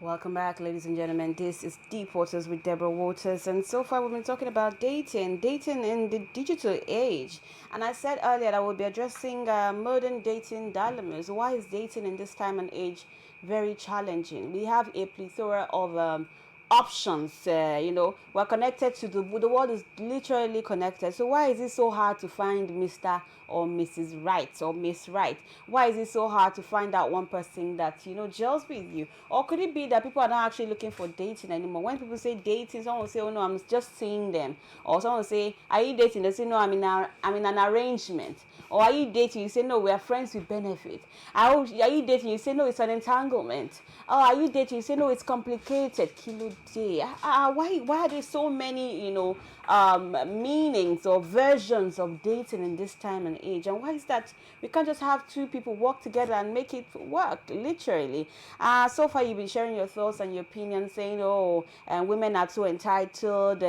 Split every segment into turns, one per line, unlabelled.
Welcome back, ladies and gentlemen. This is Deep Waters with Deborah Waters, and so far we've been talking about dating in the digital age. And I said earlier that I will be addressing modern dating dilemmas. Why is dating in this time and age very challenging? We have a plethora of options. We're connected to the world is literally connected. So why is it so hard to find Mr. or Mrs. Right or Miss Right? Why is it so hard to find that one person that gels with you? Or could it be that people are not actually looking for dating anymore? When people say dating, someone will say, "Oh no, I'm just seeing them," or someone will say, "Are you dating?" They say, "No, I'm in an arrangement." Or are you dating? You say, "No, we are friends with benefit." Are you dating? You say, "No, it's an entanglement." Oh, are you dating? You say, "No, it's complicated." Kilo day. Why are there so many meanings or versions of dating in this time and age? And why is that we can't just have two people work together and make it work? Literally. So far you've been sharing your thoughts and your opinions, saying, "Oh, women are so entitled.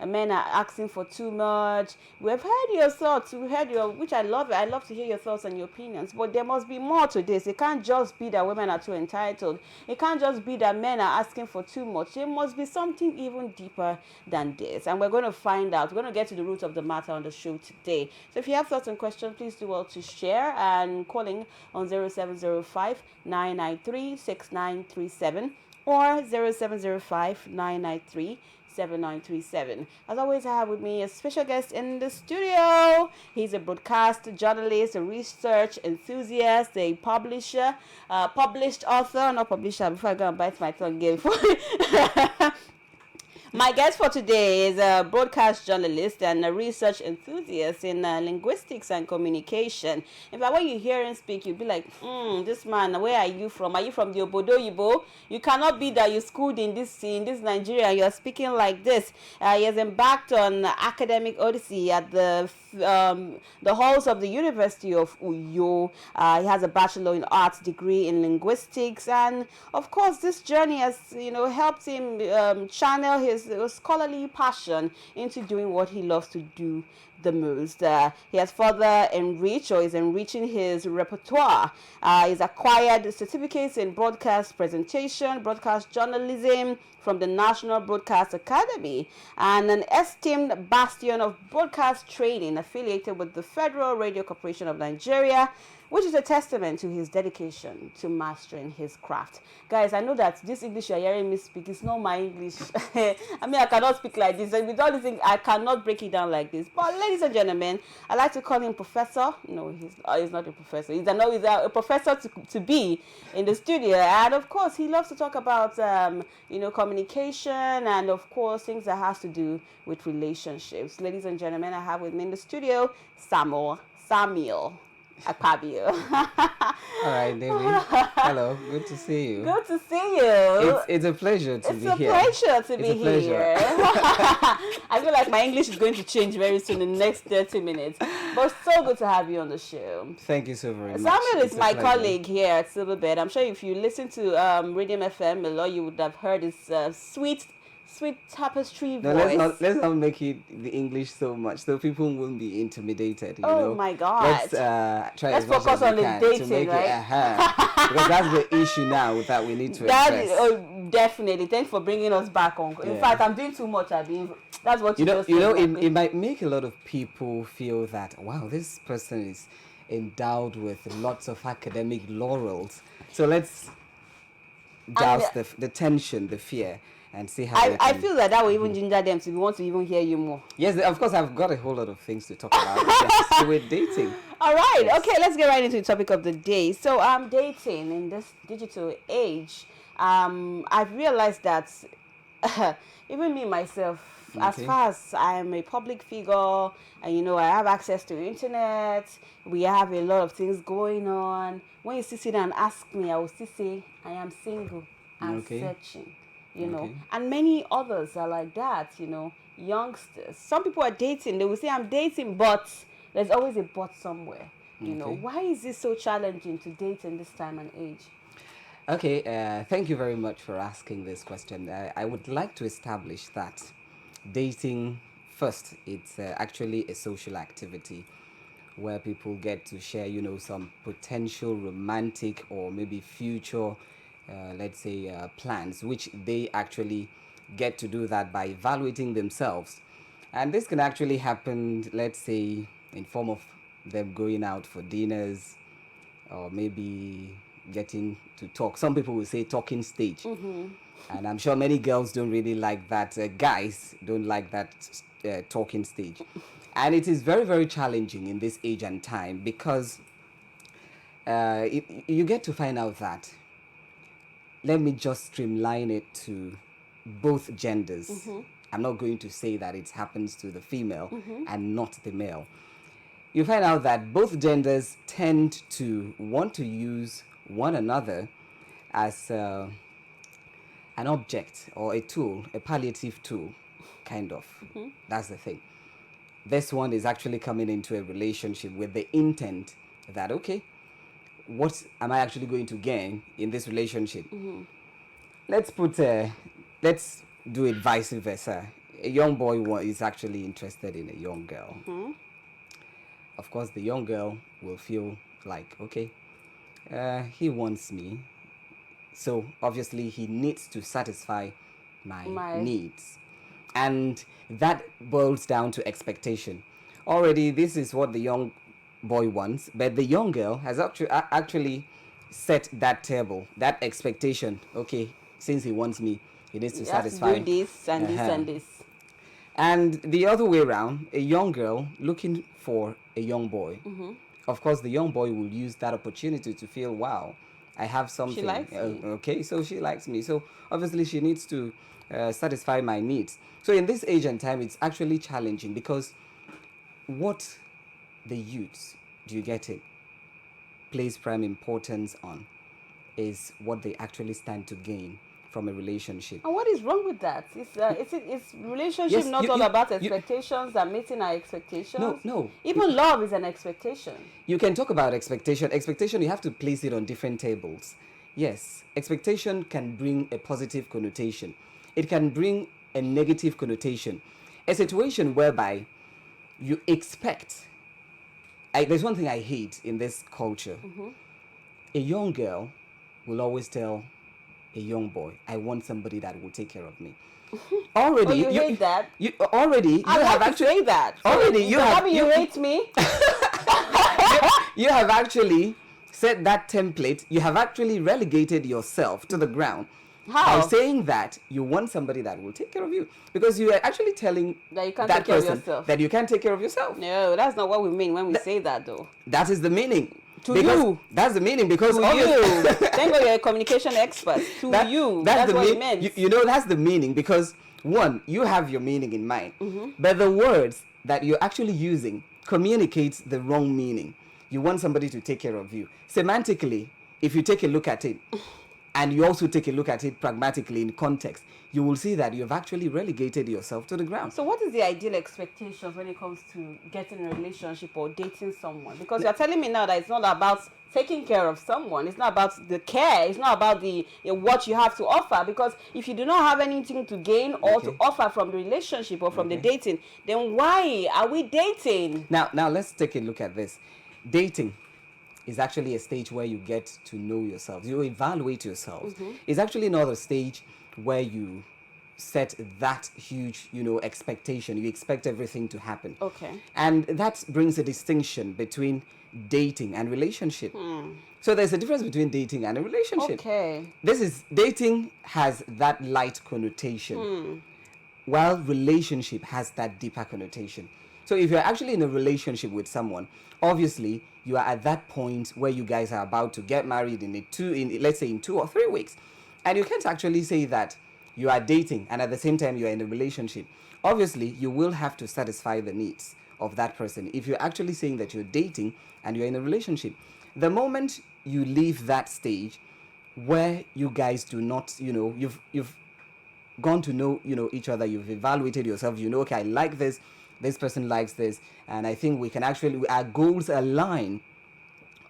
Men are asking for too much." We've heard your thoughts. We heard your, which I love. I love to hear your thoughts and your opinions. But there must be more to this. It can't just be that women are too entitled. It can't just be that men are asking for too much. There must be something even deeper than this. And we're going to find out. We're going to get to the root of the matter on the show today. So if you have thoughts and questions, please do well to share and calling on 0705 993 6937 or 0705 993 7937. As always, I have with me a special guest in the studio. He's a broadcast journalist, a research enthusiast, a publisher, published author, not publisher, before I go and bite my tongue again. My guest for today is a broadcast journalist and a research enthusiast in linguistics and communication. In fact, when you hear him speak, you'll be like, this man, where are you from? Are you from the Obodo Yibo? You cannot be that you schooled in this Nigeria and you're speaking like this. He has embarked on academic odyssey at the halls of the University of Uyo. He has a Bachelor in Arts degree in linguistics, and of course, this journey has helped him channel his scholarly passion into doing what he loves to do the most. He has further enriched or is enriching his repertoire. He's acquired certificates in broadcast presentation, broadcast journalism from the National Broadcast Academy, and an esteemed bastion of broadcast training affiliated with the Federal Radio Corporation of Nigeria, which is a testament to his dedication to mastering his craft. Guys, I know that this English you're hearing me speak is not my English. I mean, I cannot speak like this. And with all these things, I cannot break it down like this. But ladies and gentlemen, I like to call him Professor. No, he's not a professor. He's a professor to be in the studio. And of course, he loves to talk about, communication and of course, things that has to do with relationships. Ladies and gentlemen, I have with me in the studio, Samuel Akpabio.
All right, David. Hello, good to see you.
Good to see you.
It's a pleasure to be here.
It's a pleasure to be here. I feel like my English is going to change very soon in the next 30 minutes. But so good to have you on the show.
Thank you so very much.
Samuel is my colleague here at Silverbed. I'm sure if you listen to Radium FM a lot, you would have heard his sweet tapestry voice.
Let's not make it the English so much so people won't be intimidated.
Oh my God!
Let's
focus on the dating, right?
Because that's the issue now that we need to address.
Definitely. Thanks for bringing us back on. In fact, I'm doing too much. That's what
it might make a lot of people feel that, wow, this person is endowed with lots of academic laurels. So let's douse the tension, the fear, and see how
I feel that will even ginger them to want to even hear you more.
Yes, of course, I've got a whole lot of things to talk about. Yes, with dating.
All right, yes. Okay, let's get right into the topic of the day. So, dating in this digital age, I've realized that even me myself, as far as I'm a public figure, and I have access to the internet, we have a lot of things going on. When you sit down and ask me, I will still say, I am single, I'm searching. And many others are like that, youngsters. Some people are dating, they will say, I'm dating, but there's always a but somewhere. Why is it so challenging to date in this time and age?
Okay, thank you very much for asking this question. I would like to establish that dating, first, it's actually a social activity where people get to share, some potential romantic or maybe future let's say, plans, which they actually get to do that by evaluating themselves. And this can actually happen, let's say, in form of them going out for dinners, or maybe getting to talk. Some people will say talking stage. And I'm sure many girls don't really like that. Guys don't like that talking stage. And it is very, very challenging in this age and time because you get to find out that, let me just streamline it to both genders. I'm not going to say that it happens to the female and not the male. You find out that both genders tend to want to use one another as an object or a tool, a palliative tool, kind of. That's the thing. This one is actually coming into a relationship with the intent that, okay, what am I actually going to gain in this relationship? Let's do it vice versa. A young boy is actually interested in a young girl. Of course, the young girl will feel like, okay, he wants me. So obviously he needs to satisfy my needs. And that boils down to expectation. Already, this is what the young boy wants, but the young girl has actually set that table, that expectation. Okay, since he wants me, he needs to satisfy.
Do this and this and this.
And the other way around, a young girl looking for a young boy. Of course, the young boy will use that opportunity to feel, wow, I have something.
She likes me.
Okay, so she likes me. So obviously she needs to satisfy my needs. So in this age and time, it's actually challenging because what the youths, do you get it, place prime importance on is what they actually stand to gain from a relationship.
And what is wrong with that? Is relationship not all about expectations and meeting our expectations?
No.
Even love is an expectation.
You can talk about expectation. Expectation, you have to place it on different tables. Yes, expectation can bring a positive connotation. It can bring a negative connotation. A situation whereby you expect. There's one thing I hate in this culture. A young girl will always tell a young boy, I want somebody that will take care of me. Already,
you hate that.
You have actually
say that. So
already you
hate me.
You have actually set that template. You have actually relegated yourself to the ground.
How?
By saying that you want somebody that will take care of you, because you are actually telling
that you can't
that
take care of
person
yourself.
that you can't take care of yourself.
No, that's not what we mean when we say that, though.
That is the meaning.
To you.
That's the meaning, because
to you. Thank God you're a communication expert. That's what it meant.
You know, that's the meaning, because one, you have your meaning in mind, but the words that you're actually using communicates the wrong meaning. You want somebody to take care of you. Semantically, if you take a look at it, and you also take a look at it pragmatically in context, you will see that you've actually relegated yourself to the ground.
So what is the ideal expectations when it comes to getting a relationship or dating someone? Because you're telling me now that it's not about taking care of someone. It's not about the care. It's not about the what you have to offer. Because if you do not have anything to gain or to offer from the relationship or from the dating, then why are we dating?
Now let's take a look at this. Dating is actually a stage where you get to know yourselves. You evaluate yourselves. It's actually not a stage where you set that huge, expectation. You expect everything to happen.
Okay.
And that brings a distinction between dating and relationship. So there's a difference between dating and a relationship.
Okay.
Dating has that light connotation, while relationship has that deeper connotation. So if you're actually in a relationship with someone, obviously you are at that point where you guys are about to get married let's say in 2 or 3 weeks. And you can't actually say that you are dating and at the same time you are in a relationship. Obviously, you will have to satisfy the needs of that person. If you're actually saying that you're dating and you're in a relationship, the moment you leave that stage where you guys do not, you've gone to know, each other, you've evaluated yourself, okay, I like this person likes this, and I think we can actually, our goals align,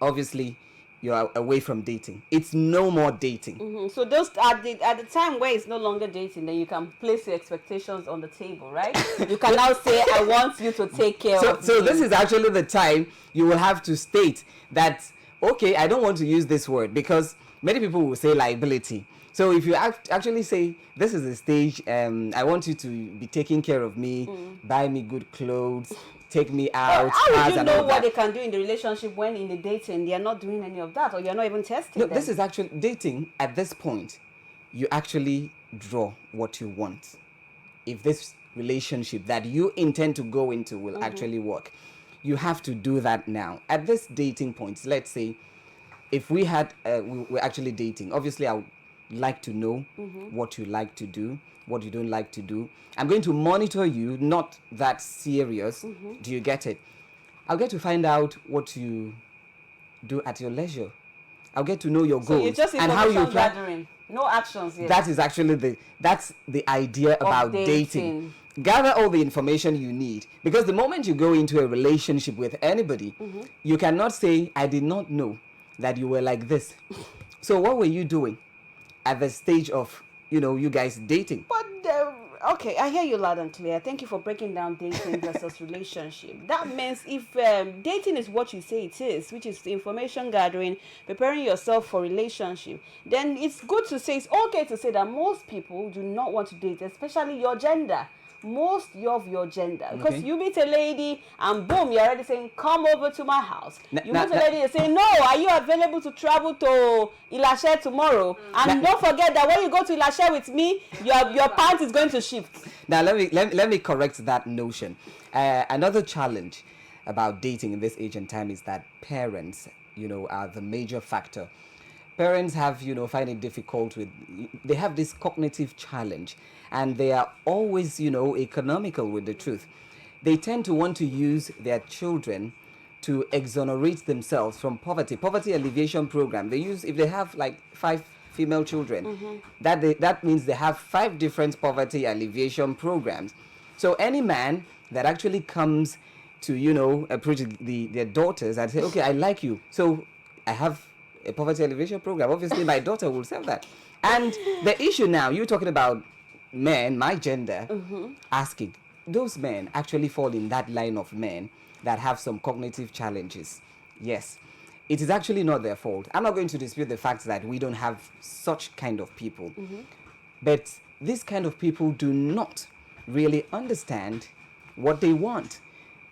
obviously you're away from dating. It's no more dating.
So those at the time where it's no longer dating, then you can place your expectations on the table, right? You can now say, I want you to take care of me.
So this is actually the time you will have to state that, okay, I don't want to use this word, because Many people will say liability. So if you actually say, this is the stage, I want you to be taking care of me, buy me good clothes, take me
But
out,
how would
cars
you
and all
know
of
what
that.
they can do in the relationship when in the dating they are not doing any of that, or you're not even testing
No,
them?
this is actually dating. At this point, you actually draw what you want. If this relationship that you intend to go into will actually work, you have to do that now. At this dating point, let's say, if we had, we're actually dating, obviously I would like to know what you like to do, what you don't like to do. I'm going to monitor you, not that serious. Do you get it? I'll get to find out what you do at your leisure. I'll get to know your
So you're
goals
just
and how you
information
plan.
gathering, no actions yet.
That is actually that's the idea about dating.
Dating.
Gather all the information you need, because the moment you go into a relationship with anybody, you cannot say, I did not know that you were like this. So what were you doing at the stage of, you guys dating?
But okay, I hear you loud and clear. Thank you for breaking down dating versus relationship. That means if dating is what you say it is, which is information gathering, preparing yourself for relationship, then it's good to say, it's okay to say that most people do not want to date, especially your gender. Most of your gender, because
Okay.
you meet a lady and boom, you're already saying, come over to my house. You meet a
na-
lady, you say, no, are you available to travel to Ilashe tomorrow? And don't forget that when you go to Ilashe with me, your pant is going to shift.
Now let me correct that notion. Another challenge about dating in this age and time is that parents, are the major factor. Parents have, find it difficult they have this cognitive challenge, and they are always, economical with the truth. They tend to want to use their children to exonerate themselves from poverty alleviation program. They use, if they have like 5 female children, that means they have 5 different poverty alleviation programs. So any man that actually comes to, approach their daughters and say, okay, I like you, so I have a poverty alleviation program, obviously my daughter will serve that. And the issue now, you're talking about men, my gender, asking, those men actually fall in that line of men that have some cognitive challenges. Yes, it is actually not their fault. I'm not going to dispute the fact that we don't have such kind of people. But these kind of people do not really understand what they want.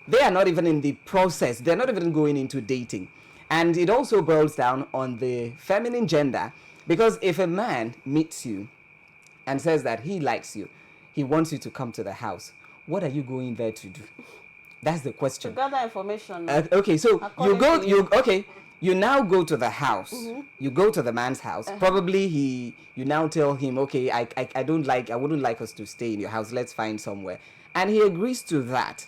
They are not even in the process. They're not even going into dating. And it also boils down on the feminine gender, because if a man meets you and says that he likes you, he wants you to come to the house, what are you going there to do? That's the
To
question.
gather information.
Okay, so
According to you.
you now go to the house. You go to the man's house. Probably you now tell him, okay, I wouldn't like us to stay in your house. Let's find somewhere. And he agrees to that.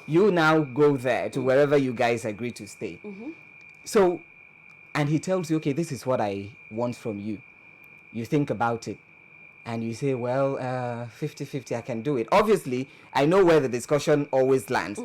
You now go there to wherever you guys agree to stay. So, and he tells you, okay, this is what I want from you. You think about it and you say, well, 50-50, I can do it. Obviously, I know where the discussion always lands.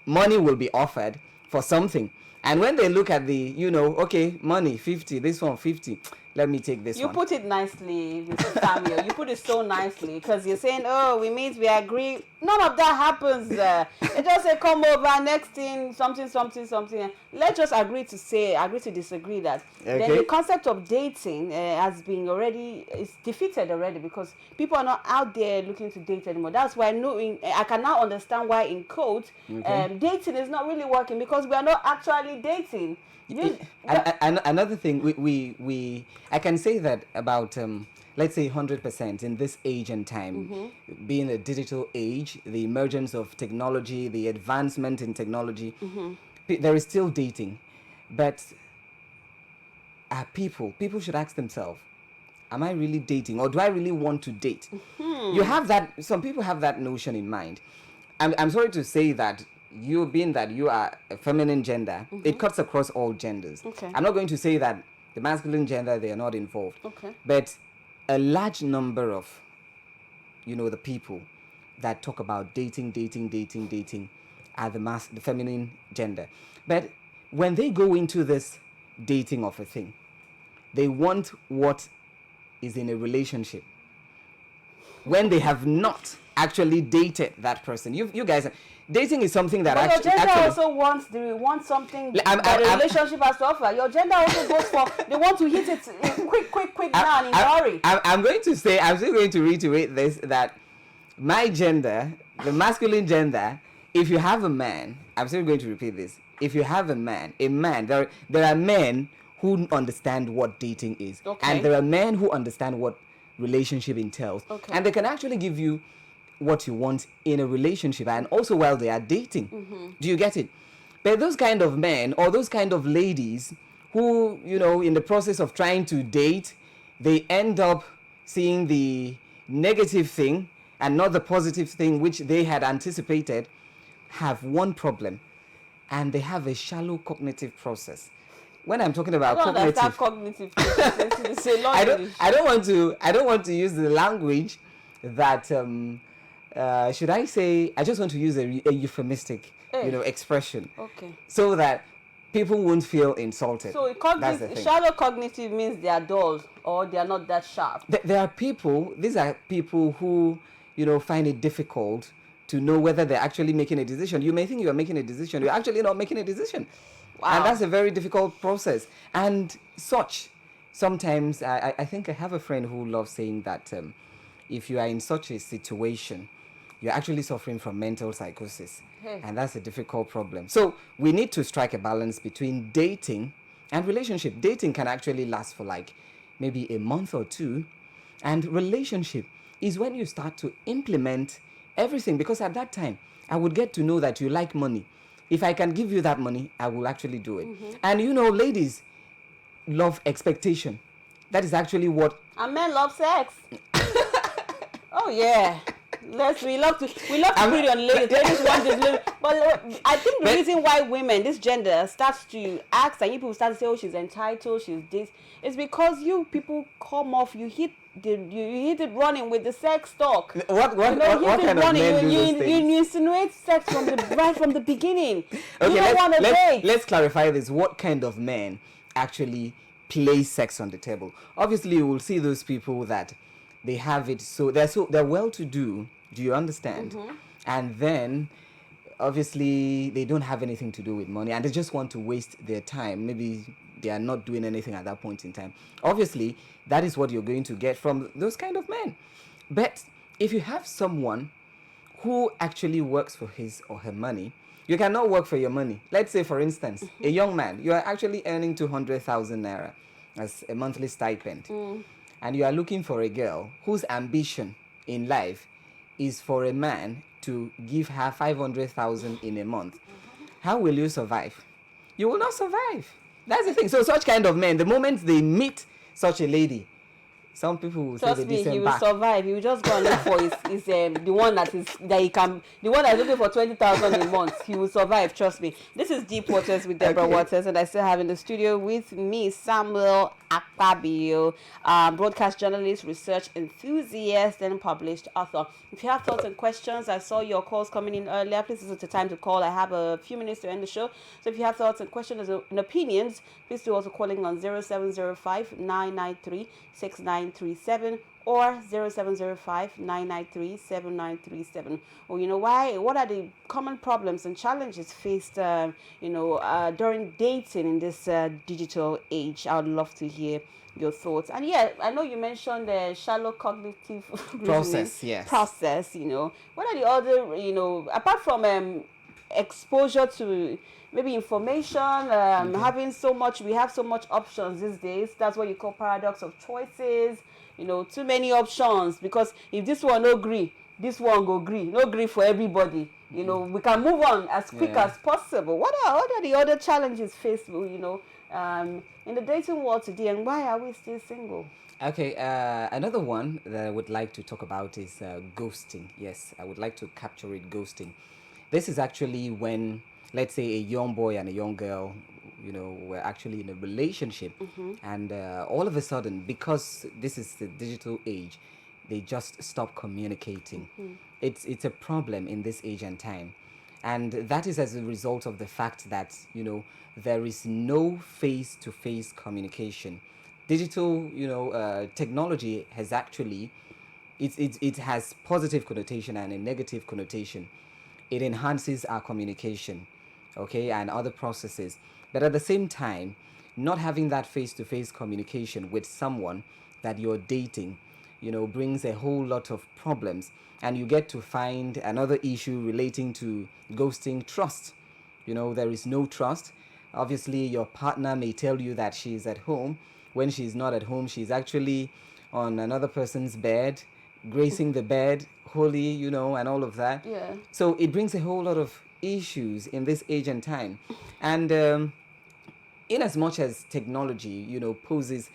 Money will be offered for something. And when they look at the, okay, money, 50, this one, 50, let me take this
You
one.
put it nicely, Mr. Samuel. You put it so nicely, because you're saying, oh, we meet, we agree. None of that happens. They just say, come over, next thing, something, something, something. Let's just agree to disagree that. Then
Okay.
the concept of dating has been it's defeated already, because people are not out there looking to date anymore. That's why I can now understand why, in quote,
Okay.
dating is not really working, because we are not actually dating.
Another thing, I can say that about, let's say 100% in this age and time, being a digital age, the emergence of technology, the advancement in technology, there is still dating. But people should ask themselves, am I really dating, or do I really want to date? You have that, some people have that notion in mind. I'm sorry to say that, you being that you are a feminine gender, it cuts across all genders.
Okay.
I'm not going to say that the masculine gender, they are not involved.
Okay.
But a large number of, the people that talk about dating are the feminine gender. But when they go into this dating of a thing, they want what is in a relationship. when they have not actually dated that person. You guys, dating is something that
But your gender
actually
also wants something
I'm-
that a
I'm-
relationship has to offer. Your gender also goes for, they want to hit it quick now and in a hurry.
I'm going to say, I'm still going to reiterate this, that my gender, the masculine gender, if you have a man, I'm still going to repeat this. If you have a man, there are men who understand what dating is.
Okay.
And there are men who understand what relationship entails.
Okay.
And they can actually give you what you want in a relationship and also while they are dating. Do you get it? But those kind of men or those kind of ladies who, in the process of trying to date, they end up seeing the negative thing and not the positive thing which they had anticipated, have one problem, and they have a shallow cognitive process. When I'm talking about
I don't understand
cognitive,
cognitive. It's a lot
I don't want to use the language that should I say, I just want to use a euphemistic expression,
Okay.
so that people won't feel insulted.
So
That's the thing.
shallow cognitive means they are dull or they are not that sharp.
There are people, these are people who find it difficult to know whether they're actually making a decision. You may think you are making a decision, you're actually not making a decision.
Wow.
And that's a very difficult process. And sometimes I think I have a friend who loves saying that if you are in such a situation, you're actually suffering from mental psychosis.
Hey.
And that's a difficult problem. So we need to strike a balance between dating and relationship. Dating can actually last for like maybe a month or two. And relationship is when you start to implement everything, because at that time, I would get to know that you like money. If I can give you that money, I will actually do it. And ladies love expectation. That is actually what...
And men love sex. Oh yeah. We love to put it on ladies. Ladies want this. But I think the reason why women, this gender, starts to ask, and you people start to say, oh, she's entitled, she's this, is because you people come off, you hit it running with the sex talk.
What kind of men do those things?
You insinuate sex right from the beginning.
Okay,
you don't want to date.
Let's clarify this. What kind of men actually place sex on the table? Obviously, you will see those people that they have it, so they're well-to-do. Do you understand? And then, obviously, they don't have anything to do with money, and they just want to waste their time. Maybe they are not doing anything at that point in time. Obviously, that is what you're going to get from those kind of men. But if you have someone who actually works for his or her money, you cannot work for your money. Let's say, for instance, a young man, you are actually earning 200,000 naira as a monthly stipend. And you are looking for a girl whose ambition in life is for a man to give her 500,000 in a month. How will you survive? You will not survive. That's the thing. So such kind of men, the moment they meet such a lady, some people will say they
he will survive. He will just go and look for his the one that is looking for 20,000 a month. He will survive. Trust me. This is Deep Waters with Deborah Waters, and I still have in the studio with me Samuel Akpabio, broadcast journalist, research enthusiast, and published author. If you have thoughts and questions, I saw your calls coming in earlier. Please, this is the time to call. I have a few minutes to end the show. So if you have thoughts and questions and opinions, please do also calling on 0705 993 6937 or 0705 993 7937. Or what are the common problems and challenges faced during dating in this digital age? I would love to hear your thoughts. And I know you mentioned the shallow cognitive
process. Yes.
Process. What are the other apart from exposure to maybe information, having so much, we have so much options these days. That's what you call paradox of choices. Too many options, because if this one no agree, this one go agree. No agree for everybody. We can move on as quick as possible. What are the other challenges faced, in the dating world today, and why are we still single?
Okay, another one that I would like to talk about is ghosting. Yes, I would like to capture it, ghosting. This is actually when, let's say, a young boy and a young girl, were actually in a relationship, and all of a sudden, because this is the digital age, they just stop communicating. It's a problem in this age and time, and that is as a result of the fact that there is no face-to-face communication. Digital technology has actually it has positive connotation and a negative connotation. It enhances our communication, okay, and other processes. But at the same time, not having that face-to-face communication with someone that you're dating, brings a whole lot of problems. And you get to find another issue relating to ghosting: trust. There is no trust. Obviously, your partner may tell you that she's at home. When she's not at home, she's actually on another person's bed, gracing the bed, holy, and all of that.
Yeah.
So it brings a whole lot of issues in this age and time. And in as much as technology, poses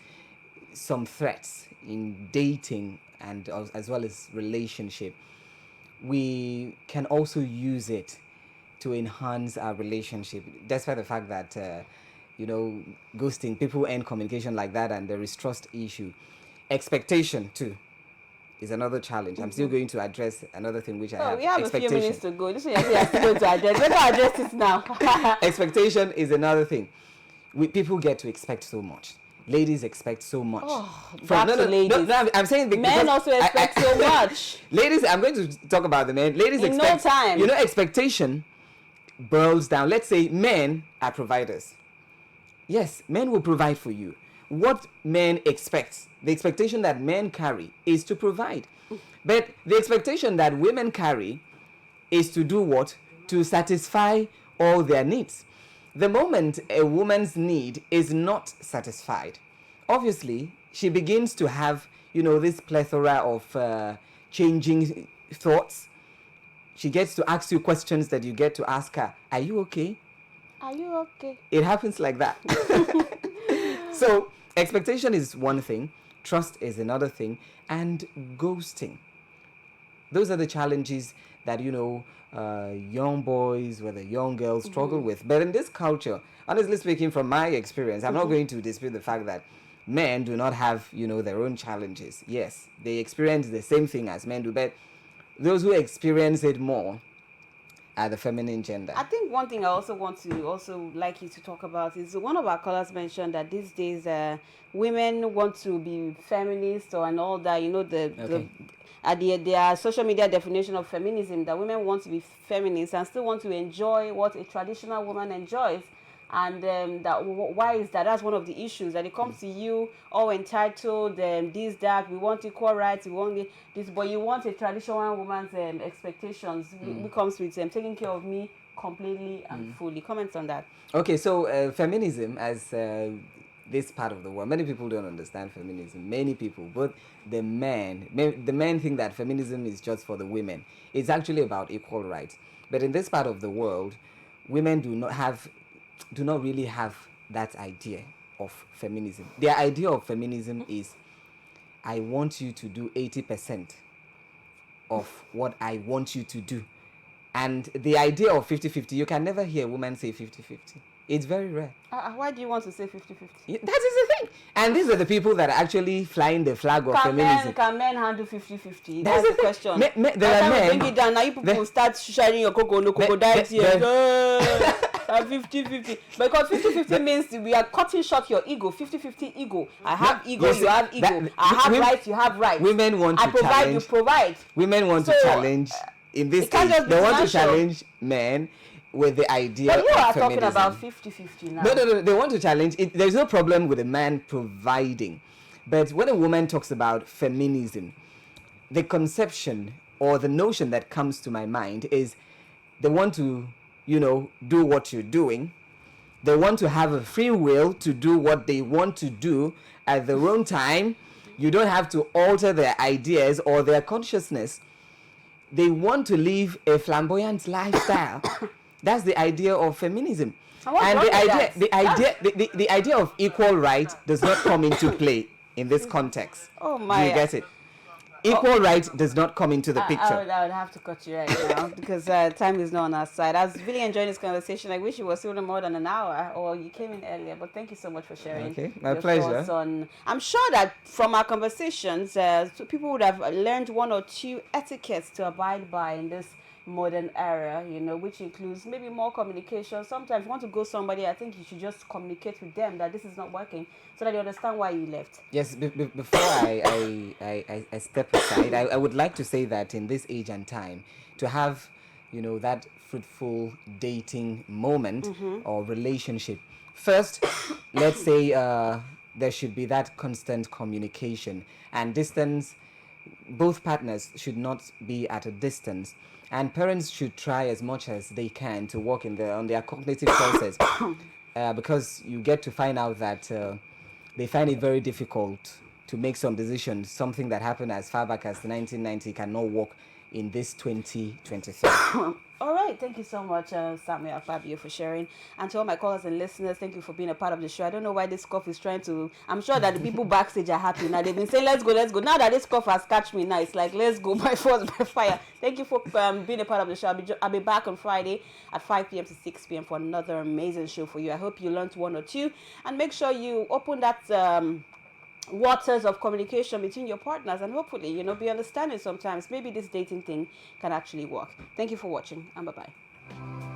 some threats in dating and as well as relationship, we can also use it to enhance our relationship, despite the fact that ghosting, people end communication like that, and there is trust issue. Expectation too is another challenge. I'm still going to address another thing which I have.
We have a few minutes to go. This one I still going to address. Let me address it now.
Expectation is another thing. People get to expect so much. Ladies expect so much.
Ladies.
No, I'm saying
men also expect so much.
Ladies, I'm going to talk about the men. Ladies
in
expect.
No time.
Expectation boils down. Let's say men are providers. Yes, men will provide for you. What men expect, the expectation that men carry, is to provide. But the expectation that women carry is to do what? To satisfy all their needs. The moment a woman's need is not satisfied, obviously, she begins to have, this plethora of changing thoughts. She gets to ask you questions that you get to ask her. Are you okay?
Are you okay?
It happens like that. So expectation is one thing, trust is another thing, and ghosting. Those are the challenges that, young boys, whether young girls, struggle with. But in this culture, honestly speaking, from my experience, I'm not going to dispute the fact that men do not have, their own challenges. Yes, they experience the same thing as men do, but those who experience it more are the feminine gender.
I think one thing I also want to like you to talk about is one of our callers mentioned that these days women want to be feminist and all that. Their social media definition of feminism, that women want to be feminists and still want to enjoy what a traditional woman enjoys. And why is that? That's one of the issues, that it comes to you all entitled, this, that, we want equal rights, we want this, but you want a traditional woman's expectations, which comes with taking care of me completely and fully. Comments on that?
Okay, so feminism, as this part of the world, many people don't understand feminism. Many people, but the men think that feminism is just for the women. It's actually about equal rights. But in this part of the world, women do not really have that idea of feminism. Their idea of feminism is, I want you to do 80% of what I want you to do. And the idea of 50-50, you can never hear a woman say 50-50. It's very rare.
Why do you want to say 50-50?
That is the thing. And these are the people that are actually flying the flag of feminism.
Can men handle 50-50? That's the question.
There are men.
Bring it down. Now you people start sharing your cocoa diet here. 50-50. Because 50-50 means we are cutting short your ego. 50-50 ego. I have ego, you have ego. I have rights, you have rights.
Women want to challenge. I provide,
you provide.
Women want to challenge. In this case, they want to challenge men with the idea of feminism. But you are talking
about 50-50 now.
No. They want to challenge it. There's no problem with a man providing. But when a woman talks about feminism, the conception or the notion that comes to my mind is they want to, do what you're doing. They want to have a free will to do what they want to do at their own time. You don't have to alter their ideas or their consciousness. They want to live a flamboyant lifestyle. That's the idea of feminism. And the idea of equal right does not come into play in this context.
Oh my!
Do you get it? Equal right does not come into the picture.
I would have to cut you right now because time is not on our side. I was really enjoying this conversation. I wish it was still more than an hour, or you came in earlier. But thank you so much for sharing.
Okay, my pleasure.
I'm sure that from our conversations, people would have learned one or two etiquettes to abide by in this modern era, which includes maybe more communication. Sometimes you want to go somebody, I think you should just communicate with them that this is not working so that they understand why you left.
Yes, before I step aside, I would like to say that in this age and time, to have, that fruitful dating moment or relationship, first, let's say there should be that constant communication, and distance, both partners should not be at a distance, and parents should try as much as they can to work on their cognitive process, because you get to find out that they find it very difficult to make some decisions. Something that happened as far back as 1990 cannot work in this 2023.
All right, thank you so much, Samuel Fabio, for sharing. And to all my callers and listeners, thank you for being a part of the show. I don't know why this cough is trying to. I'm sure that the people backstage are happy now. They've been saying, let's go, let's go. Now that this cough has catch me now, it's like, let's go by force, by fire. Thank you for being a part of the show. I'll be back on Friday at 5 p.m. to 6 p.m. for another amazing show for you. I hope you learned one or two. And make sure you open that. Waters of communication between your partners, and hopefully be understanding. Sometimes maybe this dating thing can actually work. Thank you for watching, and bye bye.